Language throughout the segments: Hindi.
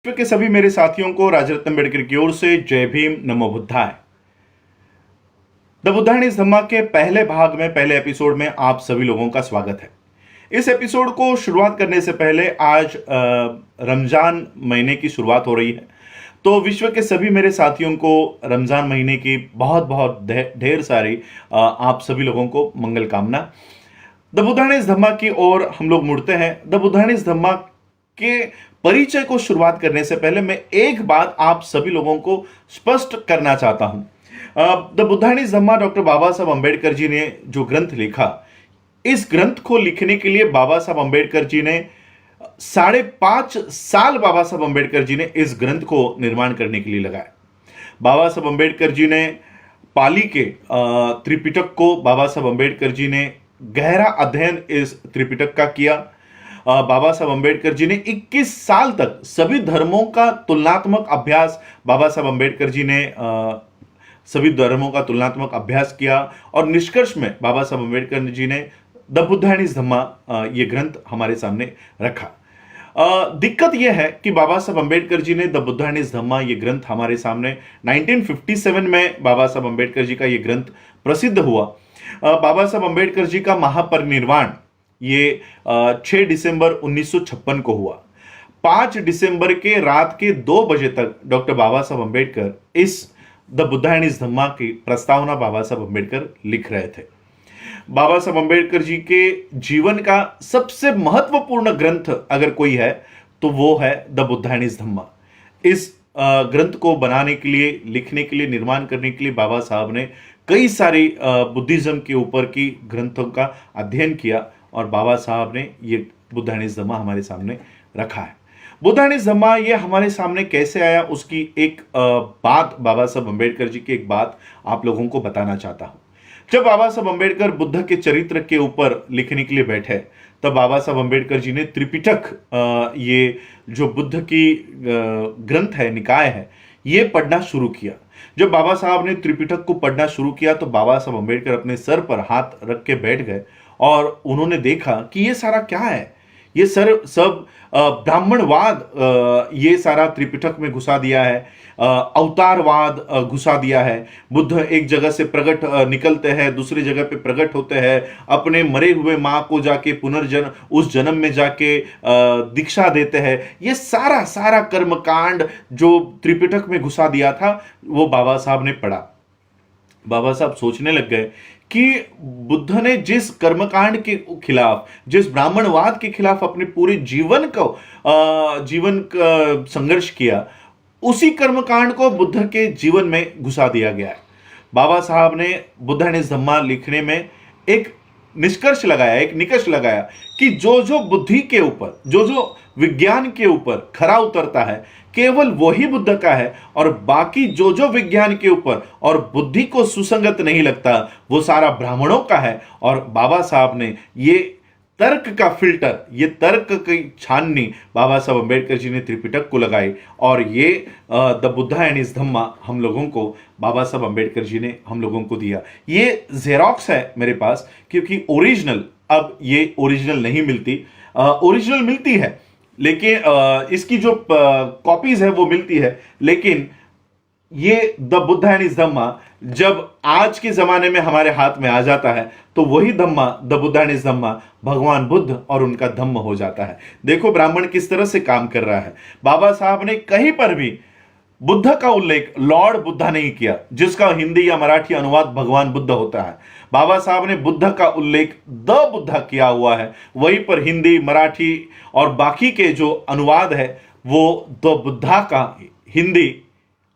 विश्व के सभी मेरे साथियों को राजरत्न अम्बेडकर की ओर से जय भीम, नमो बुद्धाय। द बुद्धायन इज धम्मा के पहले भाग में, पहले एपिसोड में आप सभी लोगों का स्वागत है। इस एपिसोड को शुरुआत करने से पहले आज रमजान महीने की शुरुआत हो रही है, तो विश्व के सभी मेरे साथियों को रमजान महीने की बहुत बहुत ढेर सारी आप सभी लोगों को मंगल कामना। द बुद्धायन इज धम्मा की ओर हम लोग मुड़ते हैं। द बुद्धायन इज धम्मा के परिचय को शुरुआत करने से पहले मैं एक बात आप सभी लोगों को स्पष्ट करना चाहता हूं। द बुद्धायन इज धम्मा डॉक्टर बाबा साहब अम्बेडकर जी ने जो ग्रंथ लिखा, इस ग्रंथ को लिखने के लिए बाबा साहब अम्बेडकर जी ने 5.5 साल बाबा साहब अम्बेडकर जी ने इस ग्रंथ को निर्माण करने के लिए लगाया। बाबा साहब अम्बेडकर जी ने पाली के त्रिपिटक को बाबा साहब अम्बेडकर जी ने गहरा अध्ययन इस त्रिपिटक का किया। बाबा साहब अम्बेडकर जी ने 21 साल तक सभी धर्मों का तुलनात्मक अभ्यास बाबा साहब अम्बेडकर जी ने सभी धर्मों का तुलनात्मक अभ्यास किया और निष्कर्ष में बाबा साहब अम्बेडकर जी ने द बुद्धायन इज धम्मा ये ग्रंथ हमारे सामने रखा। दिक्कत यह है कि बाबा साहब अम्बेडकर जी ने द बुद्धायन इज धम्मा ये ग्रंथ हमारे सामने 1957 में बाबा साहब अम्बेडकर जी का ये ग्रंथ प्रसिद्ध हुआ। बाबा साहब अम्बेडकर जी का महापरिनिर्वाण ये 6 दिसंबर 1956 को हुआ। 5 दिसंबर के रात के 2 बजे तक डॉक्टर बाबा साहब अम्बेडकर इस द बुद्धायन इज धम्मा की प्रस्तावना बाबा साहब अम्बेडकर लिख रहे थे। बाबा साहब अम्बेडकर जी के जीवन का सबसे महत्वपूर्ण ग्रंथ अगर कोई है तो वो है द बुद्धायन इज धम्मा। इस ग्रंथ को बनाने के लिए, लिखने के लिए, निर्माण करने के लिए बाबा साहब ने कई सारी बुद्धिज्म के ऊपर की ग्रंथों का अध्ययन किया और बाबा साहब ने ये बुद्धायन इज धम्मा हमारे सामने रखा है। बुद्धायन इज धम्मा ये हमारे सामने कैसे आया, उसकी एक बात, बाबा साहब अम्बेडकर जी की एक बात आप लोगों को बताना चाहता हूं। जब बाबा साहब अम्बेडकर बुद्ध के चरित्र के ऊपर लिखने के लिए बैठे, तब बाबा साहब अम्बेडकर जी ने त्रिपिटक, ये जो बुद्ध की ग्रंथ है, निकाय है, ये पढ़ना शुरू किया। जब बाबा साहब ने त्रिपिटक को पढ़ना शुरू किया तो बाबा साहब अम्बेडकर अपने सर पर हाथ रख के बैठ गए और उन्होंने देखा कि ये सारा क्या है। ये सब ब्राह्मणवाद ये सारा त्रिपिटक में घुसा दिया है, अवतारवाद घुसा दिया है। बुद्ध एक जगह से प्रकट निकलते हैं, दूसरी जगह पे प्रकट होते हैं, अपने मरे हुए माँ को जाके पुनर्जन्म, उस जन्म में जाके दीक्षा देते हैं। ये सारा कर्मकांड जो त्रिपिटक में घुसा दिया था वो बाबा साहब ने पढ़ा। बाबा साहब सोचने लग गए कि बुद्ध ने जिस कर्मकांड के खिलाफ, जिस ब्राह्मणवाद के खिलाफ अपने पूरे जीवन का संघर्ष किया, उसी कर्मकांड को बुद्ध के जीवन में घुसा दिया गया है। बाबा साहब ने बुद्धायन इज धम्मा लिखने में एक निष्कर्ष लगाया, एक निकष लगाया कि जो जो बुद्धि के ऊपर, जो जो विज्ञान के ऊपर खरा उतरता है, केवल वही बुद्ध का है, और बाकी जो जो विज्ञान के ऊपर और बुद्धि को सुसंगत नहीं लगता वो सारा ब्राह्मणों का है। और बाबा साहब ने ये तर्क का फिल्टर, ये तर्क की छाननी बाबा साहब अम्बेडकर जी ने त्रिपिटक को लगाई और ये द बुद्धायन इज धम्मा हम लोगों को बाबा साहब अम्बेडकर जी ने हम लोगों को दिया। ये जेरोक्स है मेरे पास, क्योंकि ओरिजिनल, अब ये ओरिजिनल नहीं मिलती, ओरिजिनल मिलती है लेकिन इसकी जो कॉपीज है वो मिलती है, लेकिन ये द बुद्धायन इज धम्मा जब आज के जमाने में हमारे हाथ में आ जाता है तो वही धम्मा, द बुद्धायन इज धम्मा, भगवान बुद्ध और उनका धम्म हो जाता है। देखो ब्राह्मण किस तरह से काम कर रहा है। बाबा साहब ने कहीं पर भी बुद्ध का उल्लेख लॉर्ड बुद्धा नहीं किया, जिसका हिंदी या मराठी अनुवाद भगवान बुद्ध होता है। बाबा साहब ने बुद्ध का उल्लेख द बुद्धा किया हुआ है, वहीं पर हिंदी, मराठी और बाकी के जो अनुवाद है वो द बुद्धा का हिंदी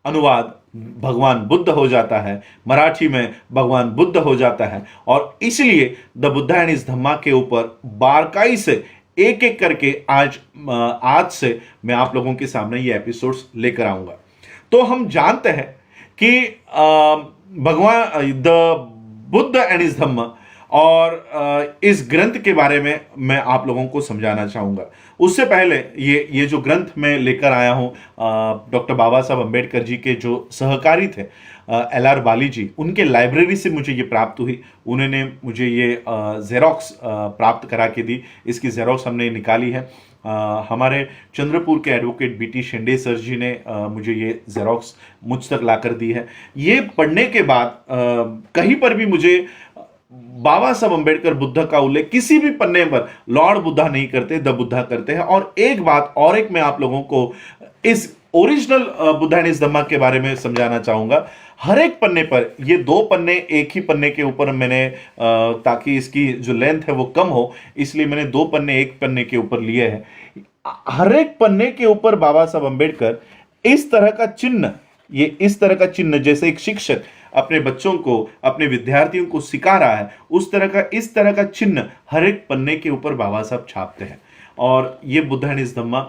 अनुवाद भगवान बुद्ध हो जाता है, मराठी में भगवान बुद्ध हो जाता है। और इसलिए द बुद्धायन इज धम्मा के ऊपर बारकाई से एक एक करके आज से मैं आप लोगों के सामने ये एपिसोड्स लेकर आऊंगा। तो हम जानते हैं कि भगवान द बुद्ध एंड इज धम्मा और इस ग्रंथ के बारे में मैं आप लोगों को समझाना चाहूँगा। उससे पहले ये जो ग्रंथ मैं लेकर आया हूँ, डॉक्टर बाबा साहब अम्बेडकर जी के जो सहकारी थे LR बाली जी, उनके लाइब्रेरी से मुझे ये प्राप्त हुई। उन्होंने मुझे ये जेरोक्स प्राप्त करा के दी। इसकी जेरोक्स हमने निकाली है। हमारे चंद्रपुर के एडवोकेट बीटी शेंडे सर जी ने मुझे ये जेरोक्स मुझ तक ला कर दी है। ये पढ़ने के बाद कहीं पर भी मुझे बाबा साहब अंबेडकर बुद्ध का उल्लेख किसी भी पन्ने पर लॉर्ड बुद्धा नहीं करते, द बुद्धा करते हैं। और एक बात और एक मैं आप लोगों को इस original Buddha and his Dhamma के बारे में समझाना चाहूंगा। हर एक पन्ने पर, ये 2 पन्ने एक ही पन्ने के ऊपर मैंने ताकि इसकी जो लेंथ है वो कम हो, इसलिए मैंने 2 पन्ने एक पन्ने के ऊपर लिए हैं। हर एक पन्ने के ऊपर बाबा साहब अंबेडकर इस तरह का चिन्ह, ये इस तरह का चिन्ह जैसे एक शिक्षक अपने बच्चों को, अपने विद्यार्थियों को सिखा रहा है, उस तरह का, इस तरह का चिन्ह हर एक पन्ने के ऊपर बाबा साहब छापते हैं। और ये बुद्धा एंड हिज धम्मा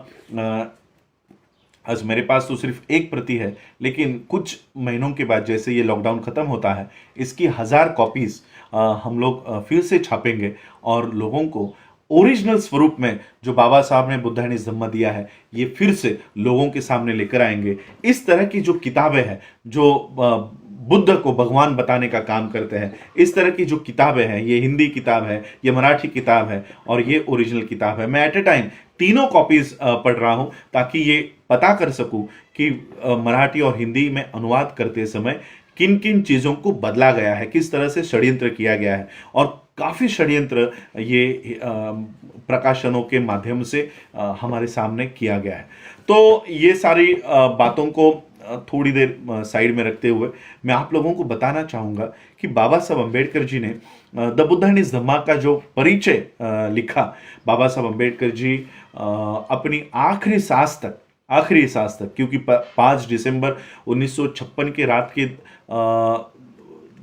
आज मेरे पास तो सिर्फ एक प्रति है, लेकिन कुछ महीनों के बाद जैसे ये लॉकडाउन खत्म होता है, इसकी 1000 कॉपीज हम लोग फिर से छापेंगे और लोगों को ओरिजिनल स्वरूप में जो बाबा साहब ने बुद्धा एंड हिज धम्मा दिया है, ये फिर से लोगों के सामने लेकर आएंगे। इस तरह की जो किताबें हैं जो बुद्ध को भगवान बताने का काम करते हैं, इस तरह की जो किताबें हैं, ये हिंदी किताब है, ये मराठी किताब है और ये ओरिजिनल किताब है, मैं एट ए टाइम तीनों कॉपीज पढ़ रहा हूं ताकि ये पता कर सकूं कि मराठी और हिंदी में अनुवाद करते समय किन किन चीज़ों को बदला गया है, किस तरह से षड्यंत्र किया गया है। और काफ़ी षड्यंत्र ये प्रकाशनों के माध्यम से हमारे सामने किया गया है। तो ये सारी बातों को थोड़ी देर साइड में रखते हुए मैं आप लोगों को बताना चाहूँगा कि बाबा साहब अम्बेडकर जी ने द बुद्धा एंड हिज धम्मा का जो परिचय लिखा, बाबा साहब अम्बेडकर जी अपनी आखिरी सांस तक, क्योंकि 5 दिसंबर 1956 की रात की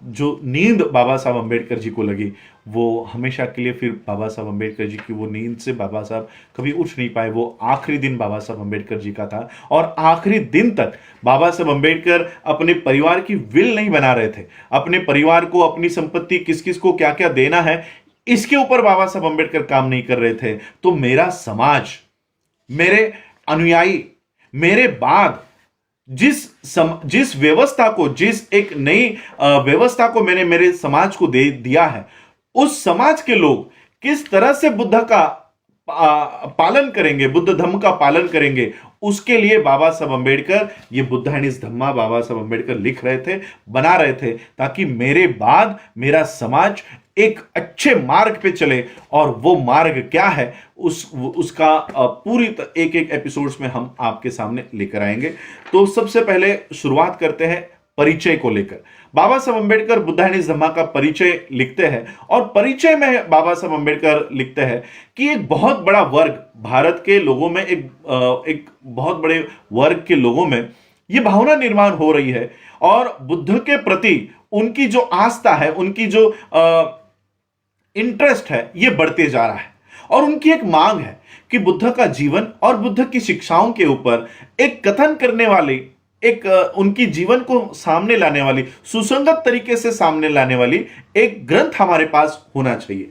जो नींद बाबा साहब अम्बेडकर जी को लगी, वो हमेशा के लिए फिर बाबा साहब अम्बेडकर जी की वो नींद से बाबा साहब कभी उठ नहीं पाए। वो आखिरी दिन बाबा साहब अम्बेडकर जी का था और आखिरी दिन तक बाबा साहब अम्बेडकर अपने परिवार की विल नहीं बना रहे थे। अपने परिवार को, अपनी संपत्ति किस किस को क्या क्या देना है, इसके ऊपर बाबा साहब अम्बेडकर काम नहीं कर रहे थे। तो मेरा समाज, मेरे अनुयायी, मेरे बाद जिस व्यवस्था को, जिस एक नई व्यवस्था को मैंने मेरे समाज को दे दिया है, उस समाज के लोग किस तरह से बुद्ध का पालन करेंगे, बुद्ध धम्म का पालन करेंगे, उसके लिए बाबा साहब अम्बेडकर ये बुद्धा एंड हिज धम्मा बाबा साहब अम्बेडकर लिख रहे थे, बना रहे थे, ताकि मेरे बाद मेरा समाज एक अच्छे मार्ग पे चले। और वो मार्ग क्या है, उसका पूरी एक एक एपिसोड्स में हम आपके सामने लेकर आएंगे। तो सबसे पहले शुरुआत करते हैं परिचय को लेकर। बाबा साहब अम्बेडकर बुद्धा एंड हिज धम्मा का परिचय लिखते हैं और परिचय में बाबा साहब अम्बेडकर लिखते हैं कि एक बहुत बड़ा वर्ग भारत के लोगों में, एक बहुत बड़े वर्ग के लोगों में ये भावना निर्माण हो रही है और बुद्ध के प्रति उनकी जो आस्था है, उनकी जो इंटरेस्ट है, ये बढ़ते जा रहा है। और उनकी एक मांग है कि बुद्ध का जीवन और बुद्ध की शिक्षाओं के ऊपर एक कथन करने वाली, एक उनकी जीवन को सामने लाने वाली, सुसंगत तरीके से सामने लाने वाली एक ग्रंथ हमारे पास होना चाहिए।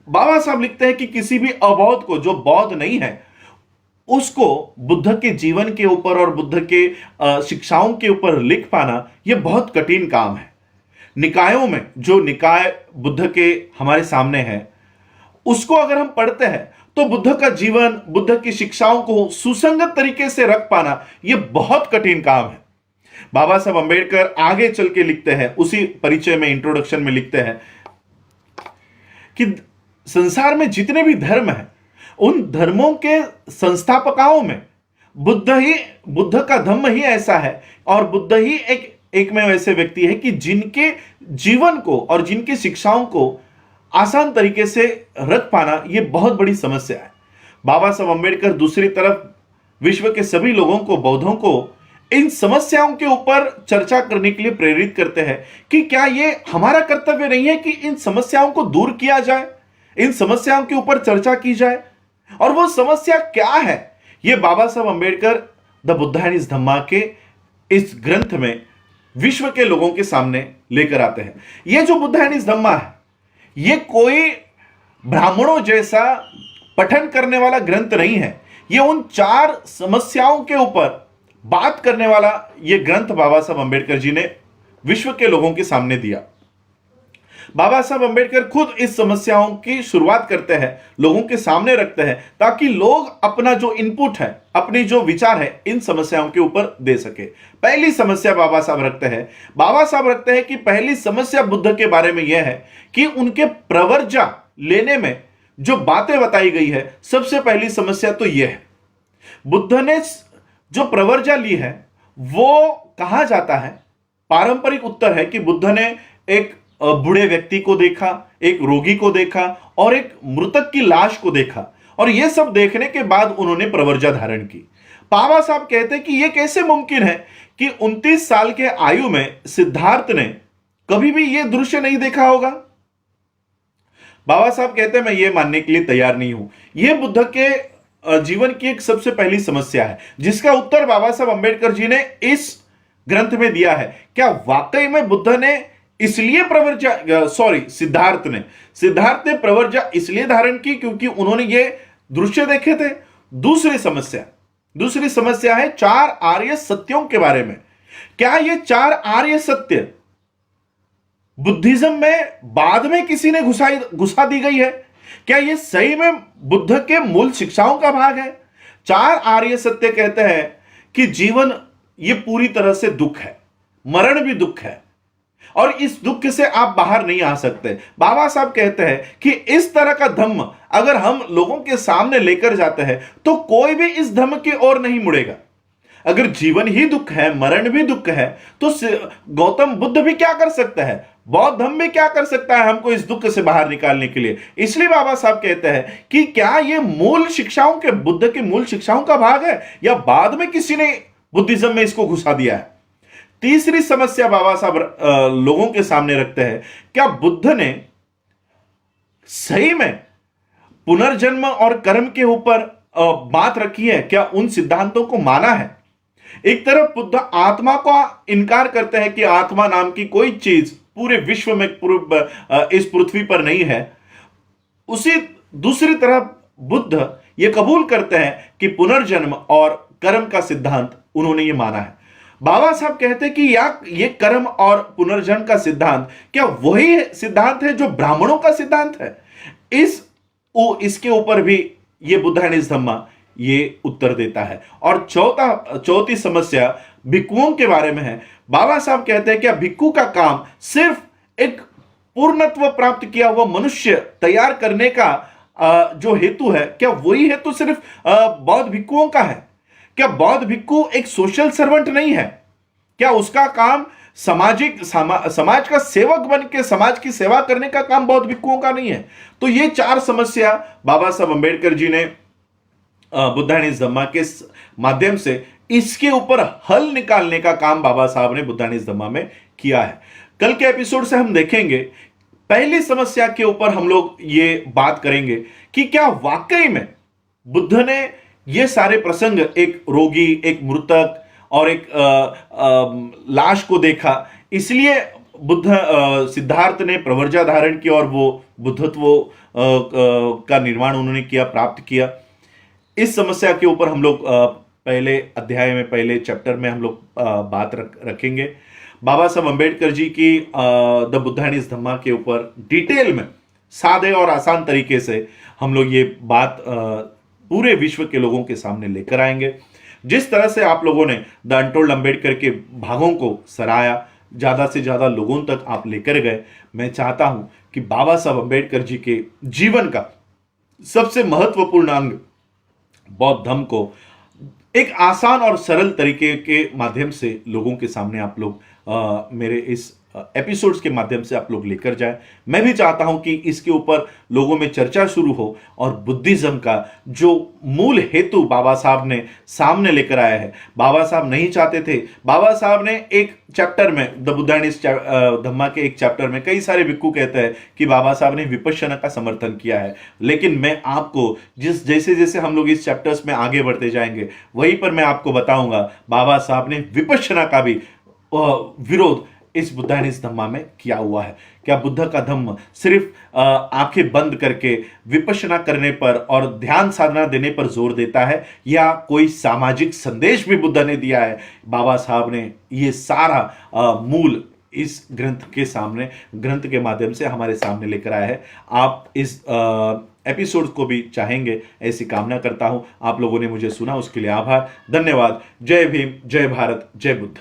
बाबा साहब लिखते हैं कि किसी भी अबौद्ध को, जो बौद्ध नहीं है, उसको बुद्ध के जीवन के ऊपर और बुद्ध के शिक्षाओं के ऊपर लिख पाना यह बहुत कठिन काम है। निकायों में जो निकाय बुद्ध के हमारे सामने है, उसको अगर हम पढ़ते हैं तो बुद्ध का जीवन, बुद्ध की शिक्षाओं को सुसंगत तरीके से रख पाना यह बहुत कठिन काम है। बाबा साहब अम्बेडकर आगे चल के लिखते हैं, उसी परिचय में, इंट्रोडक्शन में लिखते हैं कि संसार में जितने भी धर्म हैं, उन धर्मों के संस्थापकों में बुद्ध का धम्म ही ऐसा है और बुद्ध ही एक में वैसे व्यक्ति है कि जिनके जीवन को और जिनकी शिक्षाओं को आसान तरीके से रख पाना यह बहुत बड़ी समस्या है। बाबा साहब अम्बेडकर दूसरी तरफ विश्व के सभी लोगों को, बौद्धों को, इन समस्याओं के ऊपर चर्चा करने के लिए प्रेरित करते हैं कि क्या यह हमारा कर्तव्य नहीं है कि इन समस्याओं को दूर किया जाए, इन समस्याओं के ऊपर चर्चा की जाए। और वो समस्या क्या है, यह Baba Saheb Ambedkar the Buddha and his Dhamma के इस ग्रंथ में विश्व के लोगों के सामने लेकर आते हैं। यह जो बुद्धा एंड हिज धम्मा है, यह कोई ब्राह्मणों जैसा पठन करने वाला ग्रंथ नहीं है। यह उन 4 समस्याओं के ऊपर बात करने वाला यह ग्रंथ बाबा साहब अम्बेडकर जी ने विश्व के लोगों के सामने दिया। बाबा साहब अंबेडकर खुद इस समस्याओं की शुरुआत करते हैं, लोगों के सामने रखते हैं, ताकि लोग अपना जो इनपुट है, अपनी जो विचार है, इन समस्याओं के ऊपर दे सके। पहली समस्या बाबा साहब रखते हैं कि पहली समस्या बुद्ध के बारे में यह है कि उनके प्रवर्जा लेने में जो बातें बताई गई है, सबसे पहली समस्या तो यह है, बुद्ध ने जो प्रवर्जा ली है वो कहा जाता है, पारंपरिक उत्तर है कि बुद्ध ने एक बूढ़े व्यक्ति को देखा, एक रोगी को देखा और एक मृतक की लाश को देखा, और यह सब देखने के बाद उन्होंने प्रवर्जा धारण की। बाबा साहब कहते हैं कि यह कैसे मुमकिन है कि 29 साल के आयु में सिद्धार्थ ने कभी भी यह दृश्य नहीं देखा होगा। बाबा साहब कहते हैं मैं यह मानने के लिए तैयार नहीं हूं। यह बुद्ध के जीवन की एक सबसे पहली समस्या है, जिसका उत्तर बाबा साहब अंबेडकर जी ने इस ग्रंथ में दिया है। क्या वाकई में बुद्ध ने इसलिए सिद्धार्थ ने प्रवर्जा इसलिए धारण की क्योंकि उन्होंने ये दृश्य देखे थे? दूसरी समस्या है 4 आर्य सत्यों के बारे में। क्या ये 4 आर्य सत्य बुद्धिज्म में बाद में किसी ने घुसा दी गई है? क्या ये सही में बुद्ध के मूल शिक्षाओं का भाग है? 4 आर्य सत्य कहते हैं कि जीवन ये पूरी तरह से दुख है, मरण भी दुख है, और इस दुख से आप बाहर नहीं आ सकते। बाबा साहब कहते हैं कि इस तरह का धम्म अगर हम लोगों के सामने लेकर जाते हैं तो कोई भी इस धम्म की ओर नहीं मुड़ेगा। अगर जीवन ही दुख है, मरण भी दुख है, तो गौतम बुद्ध भी क्या कर सकता है, बौद्ध धम्म भी क्या कर सकता है हमको इस दुख से बाहर निकालने के लिए? इसलिए बाबा साहब कहते हैं कि क्या यह बुद्ध के मूल शिक्षाओं का भाग है या बाद में किसी ने बुद्धिज्म में इसको घुसा दिया है? तीसरी समस्या बाबा साहब लोगों के सामने रखते हैं, क्या बुद्ध ने सही में पुनर्जन्म और कर्म के ऊपर बात रखी है? क्या उन सिद्धांतों को माना है? एक तरफ बुद्ध आत्मा का इनकार करते हैं कि आत्मा नाम की कोई चीज पूरे विश्व में इस पृथ्वी पर नहीं है, उसी दूसरी तरफ बुद्ध यह कबूल करते हैं कि पुनर्जन्म और कर्म का सिद्धांत उन्होंने ये माना है। बाबा साहब कहते हैं कि ये कर्म और पुनर्जन्म का सिद्धांत क्या वही सिद्धांत है जो ब्राह्मणों का सिद्धांत है? इसके ऊपर भी ये बुद्धानिस धम्मा ये उत्तर देता है। और चौथी समस्या भिक्खुओं के बारे में है। बाबा साहब कहते हैं क्या भिक्खु का काम सिर्फ एक पूर्णत्व प्राप्त किया हुआ मनुष्य तैयार करने का जो हेतु है, क्या वही हेतु सिर्फ बौद्ध भिक्खुओं का है? क्या बौद्ध भिक्खु एक सोशल सर्वेंट नहीं है? क्या उसका काम समाज का सेवक बन के समाज की सेवा करने का काम बौद्ध भिक्खुओं का नहीं है? तो ये 4 समस्या बाबा साहब अंबेडकर जी ने बुद्धानिस धम्मा के माध्यम से इसके ऊपर हल निकालने का काम बाबा साहब ने बुद्धानिस धम्मा में किया है। कल के एपिसोड से हम देखेंगे, पहली समस्या के ऊपर हम लोग ये बात करेंगे कि क्या वाकई में बुद्ध ने ये सारे प्रसंग, एक रोगी, एक मृतक और एक लाश को देखा, इसलिए सिद्धार्थ ने प्रवर्जा धारण की और वो बुद्धत्व का निर्माण उन्होंने किया, प्राप्त किया। इस समस्या के ऊपर हम लोग पहले अध्याय में, पहले चैप्टर में हम लोग बात रखेंगे। बाबा साहब अंबेडकर जी की द बुद्धानिस धम्मा के ऊपर डिटेल में, सादे और आसान तरीके से हम लोग ये बात पूरे विश्व के लोगों के सामने लेकर आएंगे। जिस तरह से आप लोगों ने द अनटोल्ड अंबेडकर के भागों को सराहा, ज़्यादा से ज़्यादा लोगों तक आप लेकर गए, मैं चाहता हूं कि बाबा साहब अंबेडकर जी के जीवन का सबसे महत्वपूर्ण अंग बौद्ध धम्म को एक आसान और सरल तरीके के माध्यम से लोगों के सामने आप लोग मेरे इस एपिसोड्स के माध्यम से आप लोग लेकर जाए। मैं भी चाहता हूं कि इसके ऊपर लोगों में चर्चा शुरू हो और बुद्धिज्म का जो मूल हेतु बाबा साहब ने सामने लेकर आया है, बाबा साहब नहीं चाहते थे। बाबा साहब ने एक चैप्टर में, द बुद्धानिस धम्मा के एक चैप्टर में, कई सारे भिक्खु कहते हैं कि बाबा साहब ने विपश्यना का समर्थन किया है, लेकिन मैं आपको जैसे जैसे हम लोग इस चैप्टर्स में आगे बढ़ते जाएंगे, वहीं पर मैं आपको बताऊंगा बाबा साहब ने विपश्यना का भी विरोध इस बुद्धानिस धम्मा में किया हुआ है। क्या बुद्ध का धम्म सिर्फ आंखें बंद करके विपश्यना करने पर और ध्यान साधना देने पर जोर देता है, या कोई सामाजिक संदेश भी बुद्ध ने दिया है? बाबा साहब ने ये सारा मूल इस ग्रंथ के माध्यम से हमारे सामने लेकर आया है। आप इस एपिसोड को भी चाहेंगे, ऐसी कामना करता हूं। आप लोगों ने मुझे सुना, उसके लिए आभार, धन्यवाद। जय भीम, जय भारत, जय बुद्ध।